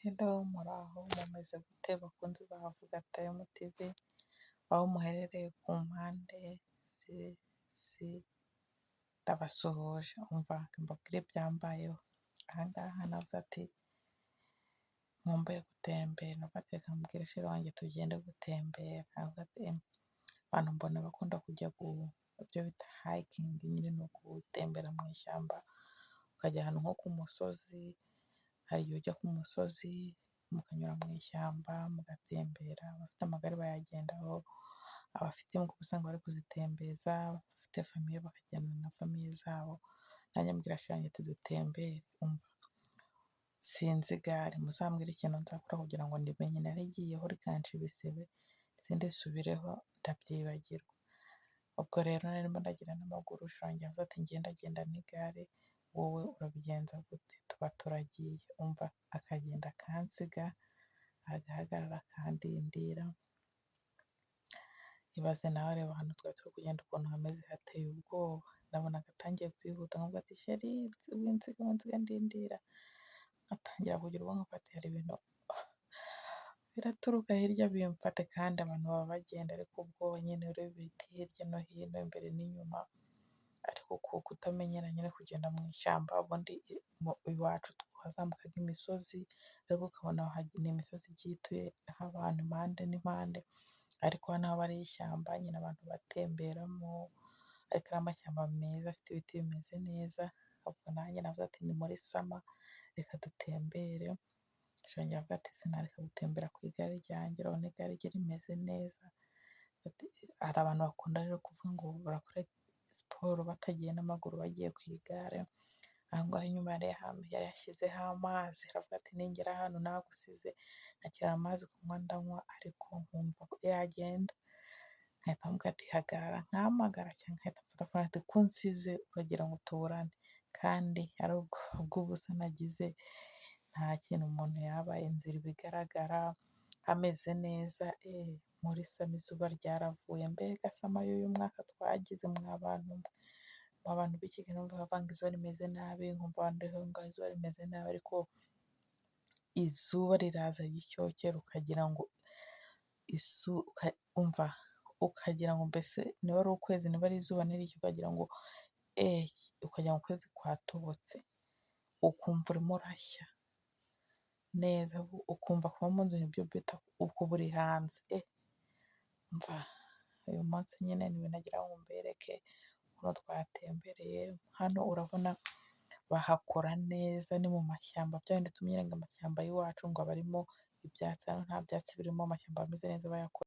Hello muraho mumeze gute bakunzi ba Vuga Time TV, aho muherereye ku mpande z'isi ndabasuhuje. Umva mbabwire ibyambayeho aha ngaha, navuze ati nkumbuye gutembera, navuga reka mbwire sheri wanjye tugende gutembera. Aravuga ati abantu mbona bakunda kujya ibyo bita hayikingi, nyine ni ugutembera mu ishyamba ukajya ahantu nko ku musozi. Hari igihe ujya ku musozi mukanyura mu ishyamba mugatembera, abafite amagare bayagendaho, abafite imbwa usanga bari kuzitembereza, abafite famiye bakajyana na famiye zabo. Nanjye mbwira sheri wanjye tudutembere. Umva sinzi igare, muzambwire ikintu nzakora kugira ngo ndimenye. Narigiyeho rikanca ibisebe sindisubireho ndabyibagirwa. Ubwo rero narimo ndagira n'amaguru, sheri wanjye yavuze ati ngendagenda n'igare, wowe urabigenza gute? Tuba turagiye. Umva akagenda akansiga, agahagarara akandindira. Ibaze nawe reba ahantu twari turi kugenda ukuntu hameze hateye ubwoba. Nabonaga atangiye kwihuta nkavuga ati sheri winsiga ndindira. Atangira kugira ubwoba nkavuga ati hari ibintu biraturuka hirya bimfate, kandi abantu baba bagenda ariko ubwoba nyine ureba ibiti hirya no hino imbere n'inyuma, ariko kutamenyera nyine kugenda mu ishyamba. Ubundi iwacu twazamukaga imisozi ariko ukabona ni imisozi igiye ituyeho abantu impande n'impande, ariko hano haba ari ishyamba nyine abantu batemberamo, ariko ari amashyamba meza afite ibiti bimeze neza. Ubwo nanjye navuze ati ni muri sama reka dutembere. Sheri wanjye aravuga ati sinareka gutembera ku igare ryanjye, urabona igare rye rimeze neza. Hari abantu bakunda rero kuvuga ngo barakora siporo batagiye n'amaguru bagiye ku igare. Aho ngaho inyuma yari yashyizeho amazi, aravuga ati ningera ahantu nagusize nakira amazi kunywa ndanywa, ariko nkumva ko yagenda nkahita mubwira ati hagarara, nkahamagara cyangwa nkahita mfata fone ati ko unsize uragira ngo tuburane, kandi ari ubwoba bw'ubusa nagize. Nta kintu umuntu yabaye, inzira ibigaragara hameze neza. Muri sama izuba ryaravuye, mbega sama y'uyu mwaka twagize mwa bantu b'i Kigali numva bavanga izuba rimeze nabi, nkumva abandi ngaho izuba rimeze nabi, ariko izuba riraza ry'icyokere ukagira ngo umva ukagira ngo mbese niba ari ukwezi, niba ari izuba n'iriki, ukagira ngo ukagira ngo ukwezi kwatobotse, ukumva urimo urashya neza, ukumva kuba mu nzu nibyo bita uko buri hanze. Umva uyu munsi nyine niwe nagira ngo mbereke ukuntu twatembereye. Hano urabona bahakora neza, ni mu mashyamba, bya bindi tumenyereye ngo amashyamba y'iwacu ngo aba arimo ibyatsi, hano nta byatsi birimo, amashyamba ameze neza bayakora.